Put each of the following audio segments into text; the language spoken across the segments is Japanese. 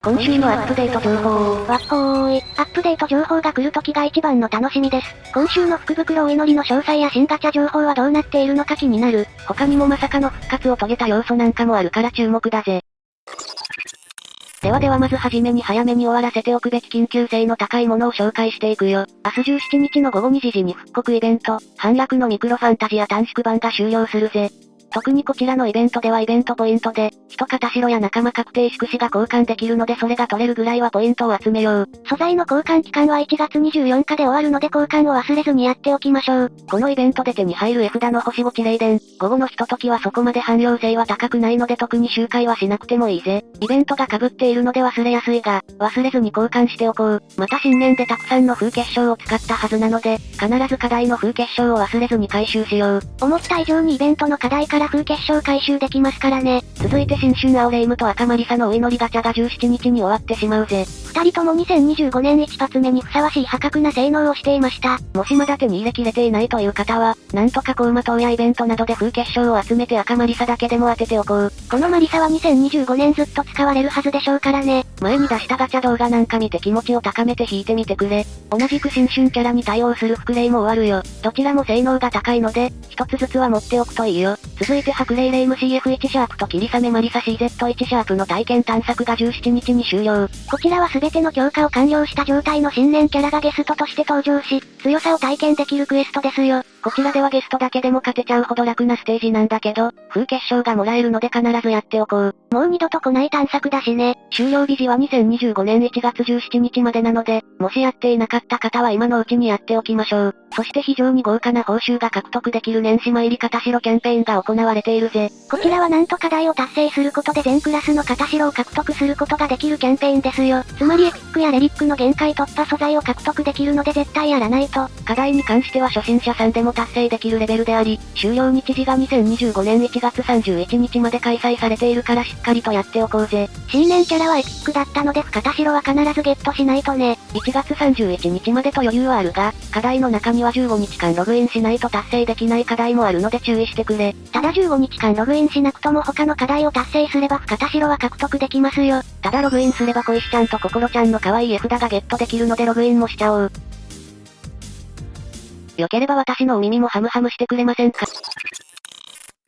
今週のアップデート情報を。わっほーい。アップデート情報が来る時が一番の楽しみです。今週の福袋お祈りの詳細や新ガチャ情報はどうなっているのか気になる。他にもまさかの復活を遂げた要素なんかもあるから注目だぜ。ではまずはじめに早めに終わらせておくべき緊急性の高いものを紹介していくよ。明日17日の午後2時に復刻イベント、半楽のミクロファンタジア短縮版が終了するぜ。特にこちらのイベントではイベントポイントで、人片白や仲間確定宿死が交換できるのでそれが取れるぐらいはポイントを集めよう。素材の交換期間は1月24日で終わるので交換を忘れずにやっておきましょう。このイベントで手に入る絵札の星5地霊伝、午後のひとときはそこまで汎用性は高くないので特に周回はしなくてもいいぜ。イベントが被っているので忘れやすいが、忘れずに交換しておこう。また新年でたくさんの風結晶を使ったはずなので、必ず課題の風結晶を忘れずに回収しよう。思った以上にイベントの課題から風結晶回収できますからね。続いて新春青レイムと赤マリサのお祈りガチャが17日に終わってしまうぜ。二人とも2025年一発目にふさわしい破格な性能をしていました。もしまだ手に入れきれていないという方は、なんとかコウマ島やイベントなどで風結晶を集めて赤マリサだけでも当てておこう。このマリサは2025年ずっと使われるはずでしょうからね。前に出したガチャ動画なんか見て気持ちを高めて引いてみてくれ。同じく新春キャラに対応するフクレイも終わるよ。どちらも性能が高いので、一つずつは持っておくといいよ。続いて白霊レイム CF1 シャープと霧雨マリサ CZ1 シャープの体験探索が17日に終了。こちらは全ての強化を完了した状態の新年キャラがゲストとして登場し、強さを体験できるクエストですよ。こちらではゲストだけでも勝てちゃうほど楽なステージなんだけど、風結晶がもらえるので必ずやっておこう。もう二度と来ない探索だしね。終了日時は2025年1月17日までなので、もしやっていなかった方は今のうちにやっておきましょう。そして非常に豪華な報酬が獲得できる年始参り片白キャンペーンが行われているぜ。こちらはなんと課題を達成することで全クラスの片白を獲得することができるキャンペーンですよ。つまりエピックやレリックの限界突破素材を獲得できるので絶対やらないと。課題に関しては初心者さんでも達成できるレベルであり、終了日時が2025年1月31日まで開催されているからしっかりとやっておこうぜ。新年キャラはエピックだったので片白は必ずゲットしないとね。1月31日までと余裕はあるが、課題の中には15日間ログインしないと達成できない課題もあるので注意してくれ。ただ15日間ログインしなくとも他の課題を達成すれば片白は獲得できますよ。ただログインすれば小石ちゃんと心ちゃんの可愛い絵札がゲットできるのでログインもしちゃおう。よければ私のお耳もハムハムしてくれませんか。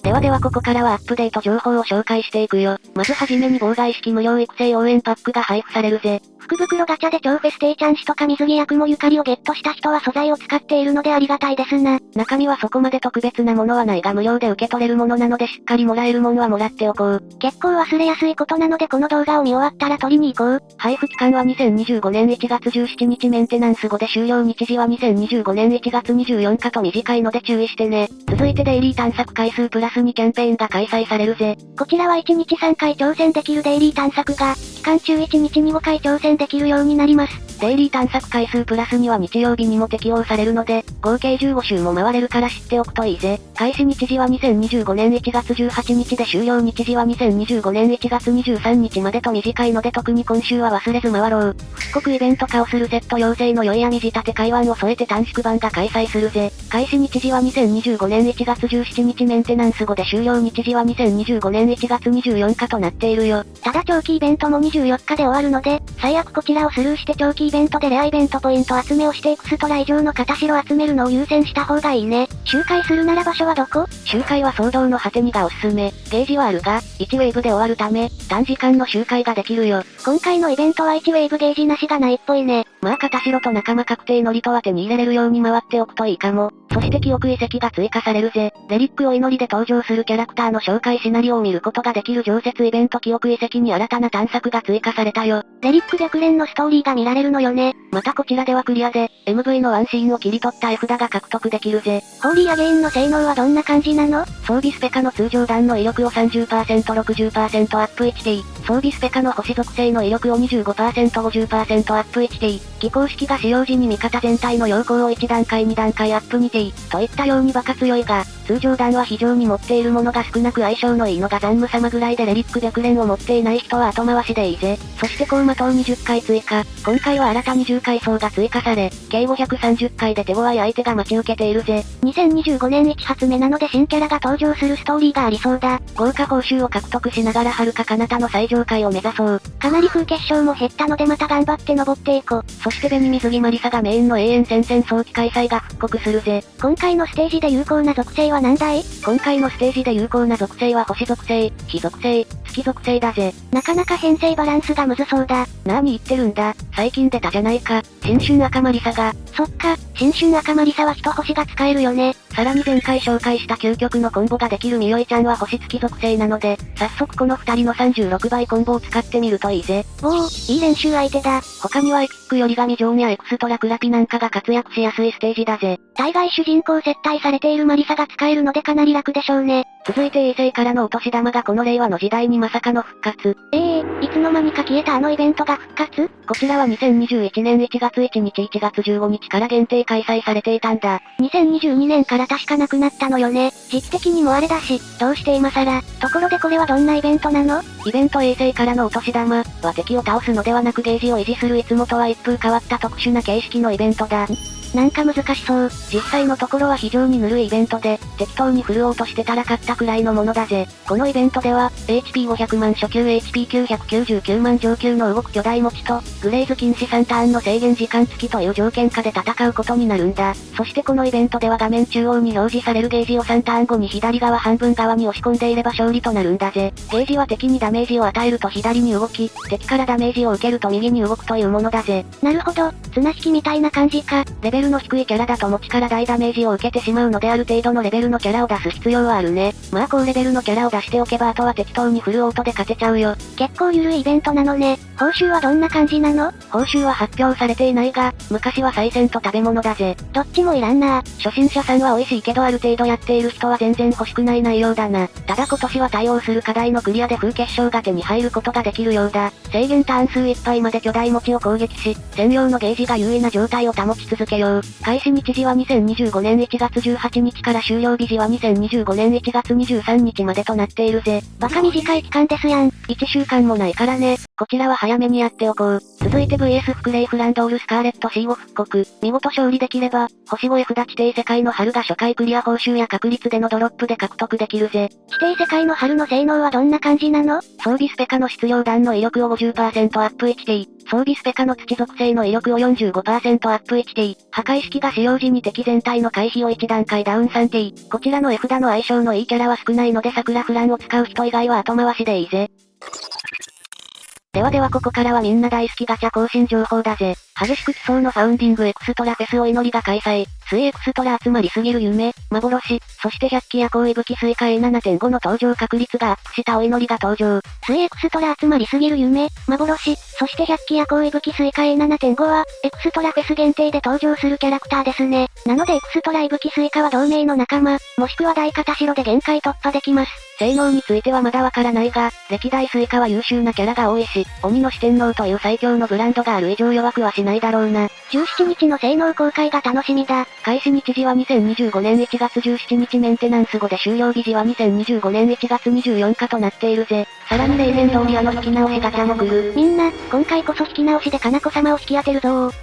ではここからはアップデート情報を紹介していくよ。まずはじめに妨害式無料育成応援パックが配布されるぜ。福袋ガチャで超フェステイチャンシとか水着や雲ゆかりをゲットした人は素材を使っているのでありがたいですな。中身はそこまで特別なものはないが無料で受け取れるものなのでしっかりもらえるもんはもらっておこう。結構忘れやすいことなのでこの動画を見終わったら取りに行こう。配布期間は2025年1月17日メンテナンス後で終了日時は2025年1月24日と短いので注意してね。続いてデイリー探索回数プラス2キャンペーンが開催されるぜ。こちらは1日3回挑戦できるデイリー探索が、期間中1日に5回挑戦できるようになります。デイリー探索回数プラスには日曜日にも適用されるので、合計15週も回れるから知っておくといいぜ。開始日時は2025年1月18日で終了日時は2025年1月23日までと短いので特に今週は忘れず回ろう。復刻イベント化をするセット妖精の酔いや水立て海湾を添えて短縮版が開催するぜ。開始日時は2025年1月17日メンテナンス後で終了日時は2025年1月24日となっているよ。ただ長期イベントも24日で終わるので、最悪こちらをスルーして長期イベントでレアイベントポイント集めをしてエクストラ以上の片白集めるのを優先した方がいいね。周回するなら場所はどこ？周回は騒動の果てにがおすすめ。ゲージはあるが、1ウェーブで終わるため、短時間の周回ができるよ。今回のイベントは1ウェーブゲージなしがないっぽいね。まあ片白と仲間確定のりとは手に入れれるように回っておくといいかも。そして記憶遺跡が追加されるぜ。レリックお祈りで登場するキャラクターの紹介シナリオを見ることができる常設イベント記憶遺跡に新たな探索が追加されたよ。レリック逆連のストーリーが見られるのよね。またこちらではクリアで、MV のワンシーンを切り取った絵札が獲得できるぜ。ホーリーアゲインの性能はどんな感じなの？装備スペカの通常弾の威力を 30%、60% アップ 1T。装備スペカの星属性の威力を 25%、50% アップ 1T。寄港式が使用時に味方全体の陽光を1段階2段階アップ 2T。といったようにバカ強いが、通常弾は非常に持っているものが少なく相性のいいのが残務様ぐらいでレリック白蓮を持っていない人は後回しでいいぜ。そしてコウマ等20回追加。今回は新たに10回層が追加され、計530回で手強い相手が待ち受けているぜ。2025年1発目なので新キャラが登場するストーリーがありそうだ。豪華報酬を獲得しながら遥か彼方の最上階を目指そう。かなり風決勝も減ったのでまた頑張って登っていこ。そして紅水着マリサがメインの永遠戦線早期開催が復刻するぜ。今回のステージで有効な属性は何だい？今回のステージで有効な属性は星属性、火属性、月属性だぜ。なかなか編成バランスがむずそうだ。なーに言ってるんだ。最近出たじゃないか。新春赤マリサが。そっか、新春赤マリサは一星が使えるよね。さらに前回紹介した究極のコンボができるみよいちゃんは星付き属性なので、早速この2人の36倍コンボを使ってみるといいぜ。おお、いい練習相手だ。他にはエピックより神ジョーニャエクストラクラピなんかが活躍しやすいステージだぜ。大概主人公接待されているマリサが使えるのでかなり楽でしょうね。続いて衛星からのお年玉がこの令和の時代にまさかの復活。いつの間にか消えたあのイベントが復活？こちらは2021年1月1日1月15日から限定開催されていたんだ。2022年から確かなくなったのよね。時期的にもあれだし、どうして今更。ところでこれはどんなイベントなの？イベント衛星からのお年玉は敵を倒すのではなくゲージを維持するいつもとは一風変わった特殊な形式のイベントだ。なんか難しそう。実際のところは非常にぬるいイベントで、適当に振るおうとしてたら勝ったくらいのものだぜ。このイベントでは、HP500 万初級 HP999 万上級の動く巨大持ちと、グレイズ禁止3ターンの制限時間付きという条件下で戦うことになるんだ。そしてこのイベントでは画面中央に表示されるゲージを3ターン後に左側半分側に押し込んでいれば勝利となるんだぜ。ゲージは敵にダメージを与えると左に動き、敵からダメージを受けると右に動くというものだぜ。なるほど、綱引きみたいな感じか。レベルの低いキャラだと持ちから大ダメージを受けてしまうのである程度のレベルのキャラを出す必要はあるね。まあ高レベルのキャラを出しておけばあとは適当にフルオートで勝てちゃうよ。結構ゆるいイベントなのね。報酬はどんな感じなの？報酬は発表されていないが、昔は再戦と食べ物だぜ。どっちもいらんな。初心者さんは美味しいけどある程度やっている人は全然欲しくない内容だな。ただ今年は対応する課題のクリアで風結晶が手に入ることができるようだ。制限ターン数いっぱいまで巨大持ちを攻撃し、専用のゲージが優位な状態を保ち続けよう。開始日時は2025年1月18日から終了日時は2025年1月23日までとなっているぜ。バカ短い期間ですやん。1週間もないからね。こちらは早めにやっておこう。続いて VS フクレイフランドールスカーレット C を復刻。見事勝利できれば、星5 F だ地底世界の春が初回クリア報酬や確率でのドロップで獲得できるぜ。地底世界の春の性能はどんな感じなの？装備スペカの質量弾の威力を 50% アップ HT。装備スペカの土属性の威力を 45% アップ HT。破壊式が使用時に敵全体の回避を1段階ダウン 3T。こちらの絵札の相性のいいキャラは少ないので桜フランを使う人以外は後回しでいいぜ。ではここからはみんな大好きガチャ更新情報だぜ。激しく来そうのファウンディングエクストラフェスお祈りが開催。水エクストラ集まりすぎる夢、幻、そして百鬼夜行息吹スイカ A7.5 の登場確率がアップしたお祈りが登場。水エクストラ集まりすぎる夢、幻、そして百鬼夜行息吹スイカ A7.5 は、エクストラフェス限定で登場するキャラクターですね。なのでエクストラ息吹スイカは同盟の仲間、もしくは大片白で限界突破できます。性能についてはまだわからないが、歴代スイカは優秀なキャラが多いし、鬼の四天王という最強のブランドがある以上弱くはしないだろうな。17日の性能公開が楽しみだ。開始日時は2025年1月17日メンテナンス後で終了日時は2025年1月24日となっているぜ。さらに例年通り引き直しガチャも来る。みんな、今回こそ引き直しでかなこ様を引き当てるぞー。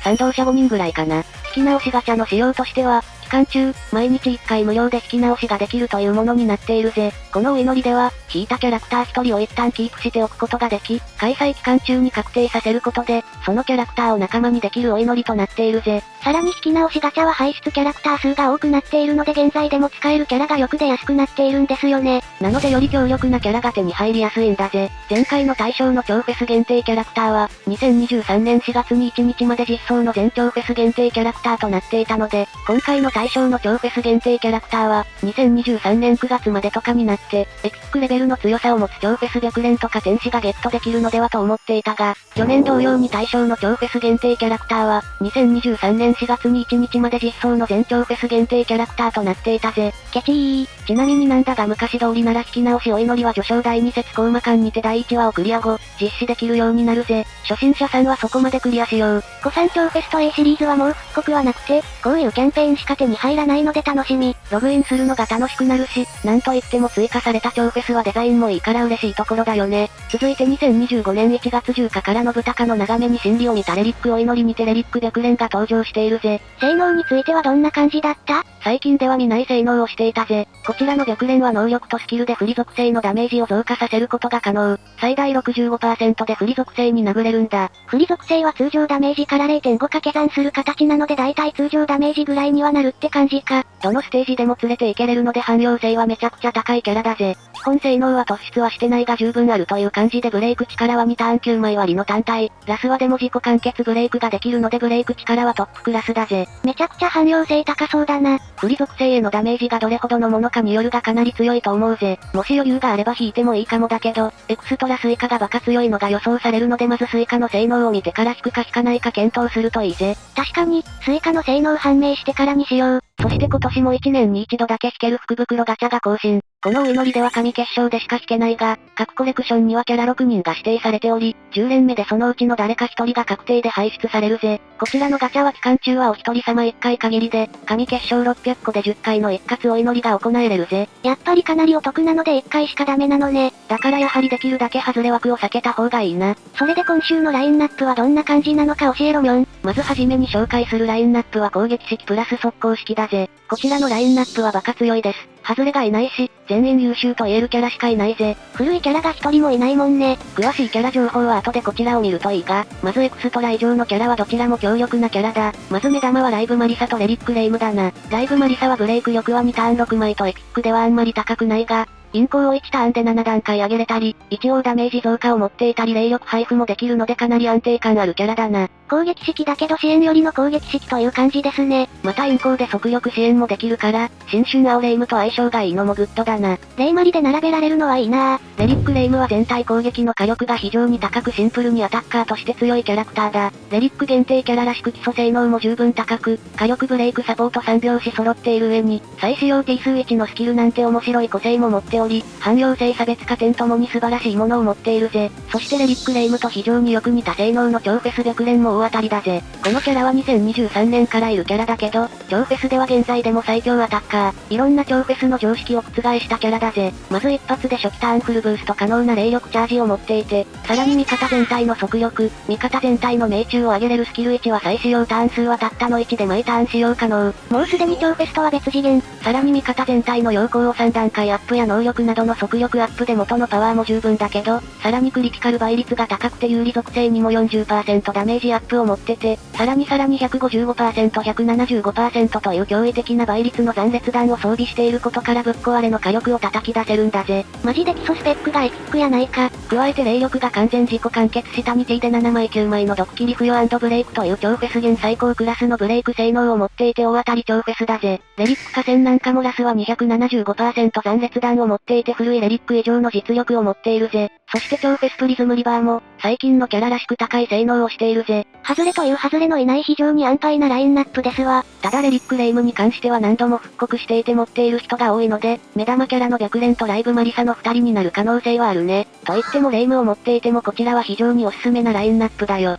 賛同者5人ぐらいかな。引き直しガチャの仕様としては、期間中、毎日1回無料で引き直しができるというものになっているぜ。このお祈りでは、引いたキャラクター1人を一旦キープしておくことができ、開催期間中に確定させることで、そのキャラクターを仲間にできるお祈りとなっているぜ。さらに引き直しガチャは排出キャラクター数が多くなっているので現在でも使えるキャラがよく出やすくなっているんですよね。なのでより強力なキャラが手に入りやすいんだぜ。前回の対象の超フェス限定キャラクターは、2023年4月に1日まで実装の全超フェス限定キャラクターとなっていたので、今回の対象の超フェス限定キャラクターは、2023年9月までとかになって、エピックレベルの強さを持つ超フェス白蓮とか天使がゲットできるのではと思っていたが、去年同様に対象の超フェス限定キャラクターは、2023年4月に1日まで実装の全超フェス限定キャラクターとなっていたぜ。ケチー。ちなみになんだが昔通りなら引き直しお祈りは序章第2節コーマ間にて第1話をクリア後、実施できるようになるぜ。初心者さんはそこまでクリアしよう。古参超フェスと A シリーズはもう復刻はなくて、こういうキャンペーンしか手手に入らないので楽しみ。ログインするのが楽しくなるし、なんといっても追加された超フェスはデザインもいいから嬉しいところだよね。続いて2025年1月10日からのブタカの眺めに真理を見たレリックお祈りにてレリック白蓮が登場しているぜ。性能についてはどんな感じだった？最近では見ない性能をしていたぜ。こちらの白蓮は能力とスキルで不利属性のダメージを増加させることが可能。最大 65% で不利属性に殴れるんだ。不利属性は通常ダメージから 0.5 掛け算する形なのでだいたい通常ダメージぐらいにはなるって感じか。どのステージでも連れていけれるので汎用性はめちゃくちゃ高いキャラだぜ。基本性能は突出はしてないが十分あるという感じでブレイク力は2ターン9枚割りの単体。ラスワでも自己完結ブレイクができるのでブレイク力はトップクラスだぜ。めちゃくちゃ汎用性高そうだな。不利属性へのダメージがどれほどのものかによるがかなり強いと思うぜ。もし余裕があれば引いてもいいかもだけど、エクストラスイカがバカ強いのが予想されるのでまずスイカの性能を見てから引くか引かないか検討するといいぜ。確かに、スイカの性能判明してからにしよう。そして今年も1年に1度だけ引ける福袋ガチャが更新。このお祈りでは神決勝でしか引けないが、各コレクションにはキャラ6人が指定されており、10連目でそのうちの誰か1人が確定で排出されるぜ。こちらのガチャは期間中はお一人様1回限りで、神決勝600個で10回の一括お祈りが行えれるぜ。やっぱりかなりお得なので1回しかダメなのね。だからやはりできるだけ外れ枠を避けた方がいいな。それで今週のラインナップはどんな感じなのか教えろみょん。まずはじめに紹介するラインナップは攻撃式プラス速攻式だぜ。こちらのラインナップはバカ強いです。外れがいないし、全員優秀と言えるキャラしかいないぜ。古いキャラが一人もいないもんね。詳しいキャラ情報は後でこちらを見るといいが、まずエクストラ以上のキャラはどちらも強力なキャラだ。まず目玉はライブマリサとレリックレイムだな。ライブマリサはブレイク力は2ターン6枚とエピックではあんまり高くないが、インコを1ターンで7段階上げれたり、一応ダメージ増加を持っていたり霊力配布もできるのでかなり安定感あるキャラだな。攻撃式だけど支援よりの攻撃式という感じですね。またインコで速力支援もできるから、新春青レイムと相性がいいのもグッドだな。レイマリで並べられるのはいいなぁ。レリックレイムは全体攻撃の火力が非常に高くシンプルにアタッカーとして強いキャラクターだ。レリック限定キャラらしく基礎性能も十分高く、火力ブレイクサポート3拍子揃っている上に、再使用 T 数1のスキルなんて面白い個性も持っており、汎用性差別化点ともに素晴らしいものを持っているぜ。そしてレリックレイムと非常によく似た性能の超フェス白蓮も大当たりだぜ。このキャラは2023年からいるキャラだけど、超フェスでは現在でも最強アタッカー。いろんな超フェスの常識を覆したキャラだぜ。まず一発で初期ターンフルブースト可能な霊力チャージを持っていて、さらに味方全体の速力、味方全体の命中を上げれるスキル1は再使用ターン数はたったの1で毎ターン使用可能。もうすでに超フェスとは別次元。さらに味方全体の陽光を3段階アップや能力などの速力アップで元のパワーも十分だけど、さらにクリティカル倍率が高くて有利属性にも 40% ダメージアップを持ってて、さらに 155%、175% という驚異的な倍率の残裂弾を装備していることからぶっ壊れの火力を叩き出せるんだぜ。マジで基礎スペックがエピックやないか。加えて霊力が完全自己完結した 2T で7枚9枚の毒切り付与&ブレイクという超フェス現最高クラスのブレイク性能を持っていて大当たり超フェスだぜ。レリック河川なんかもラスは 275% 残裂弾を持っていて古いレリック以上の実力を持っているぜ。そして超フェスプリズムリバーも、最近のキャラらしく高い性能をしているぜ。外れという外れのいない非常に安泰なラインナップですわ。ただレリックレイムに関しては何度も復刻していて持っている人が多いので、目玉キャラの白蓮とライブマリサの2人になる可能性はあるね。と言ってもレイムを持っていてもこちらは非常におすすめなラインナップだよ。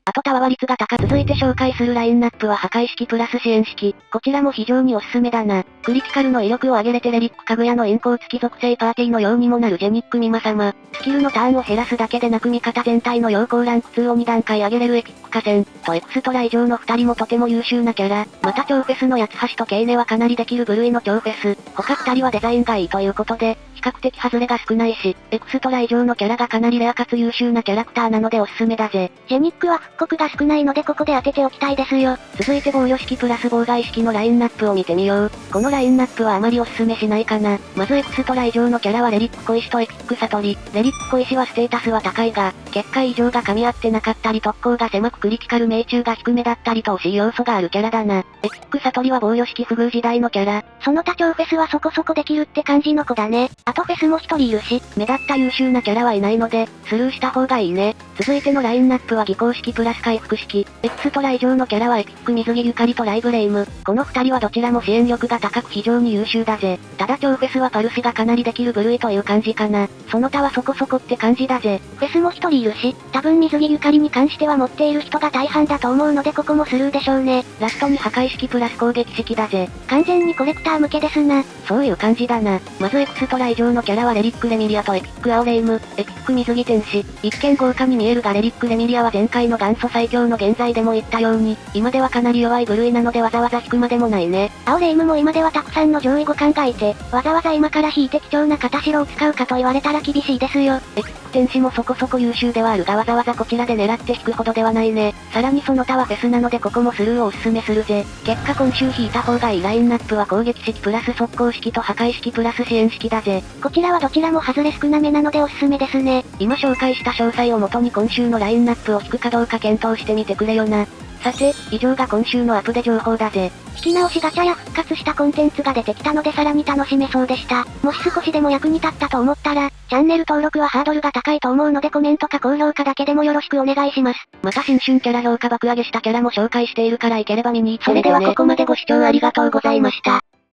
あとタワー率が高く続いて紹介するラインナップは破壊式プラス支援式。こちらも非常におすすめだな。クリティカルの威力を上げれてレリックかぐやのインコ付き属性パーティーのようにもなるジェニックミマ様。スキルのターンを減らすだけでなく味方全体の陽光ランク2を2段階上げれるエピック河川とエクストラ以上の2人もとても優秀なキャラ。また超フェスの八つ橋とケイネはかなりできる部類の超フェス。他2人はデザインがいいということで、比較的外れが少ないし、エクストラ以上のキャラがかなりレアかつ優秀なキャラクターなのでおすすめだぜ。ジェニックは復刻が少ないのでここで当てておきたいですよ。続いて防御式プラス妨害式のラインナップを見てみよう。このラインナップはあまりおすすめしないかな。まずエクストラ以上のキャラはレリック小石とエピックサトリ。レリック小石はステータスは高いが、結界異常が噛み合ってなかったり特攻が狭くクリティカル命中が低めだったりと惜しい要素があるキャラだな。エピックサトリは防御式不遇時代のキャラ。その他超フェスはそこそこできるって感じの子だね。あとフェスも一人いるし、目立った優秀なキャラはいないので、スルーした方がいいね。続いてのラインナップは技巧式プララス回復式。エクストラ以上のキャラはエピック水着ゆかりとライブレイム。この2人はどちらも支援力が高く非常に優秀だぜ。ただ超フェスはパルシがかなりできる部類という感じかな。その他はそこそこって感じだぜ。フェスも一人いるし、多分水着ゆかりに関しては持っている人が大半だと思うのでここもスルーでしょうね。ラストに破壊式プラス攻撃式だぜ。完全にコレクター向けですな。そういう感じだな。まずエクストラ以上のキャラはレリックレミリアとエピックアオレイム、エピック水着天使。一見豪華に見えるがレリックレミリアは前回の元祖最強の現在でも言ったように、今ではかなり弱い部類なのでわざわざ引くまでもないね。アオレイムも今ではたくさんの上位互換がいて、わざわざ今から引いて貴重な片白を使うかと言われたら厳しいですよ。エピック天使もそこそこ優秀ではあるがわざわざこちらで狙って引くほどではないね。さらにその他はフェスなのでここもスルーをおすすめするぜ。結果今週引いた方がいいラインナップは攻撃式プラス速攻式と破壊式プラス支援式だぜ。こちらはどちらも外れ少なめなのでおすすめですね。今紹介した詳細をもとに今週のラインナップを引くかどうか検討してみてくれよな。さて、以上が今週のアップデ情報だぜ。引き直しガチャや復活したコンテンツが出てきたのでさらに楽しめそうでした。もし少しでも役に立ったと思ったら、チャンネル登録はハードルが高いと思うのでコメントか高評価だけでもよろしくお願いします。また新春キャラ評価爆上げしたキャラも紹介しているからいければ見に行ってね。それではここまでご視聴ありがとうございました。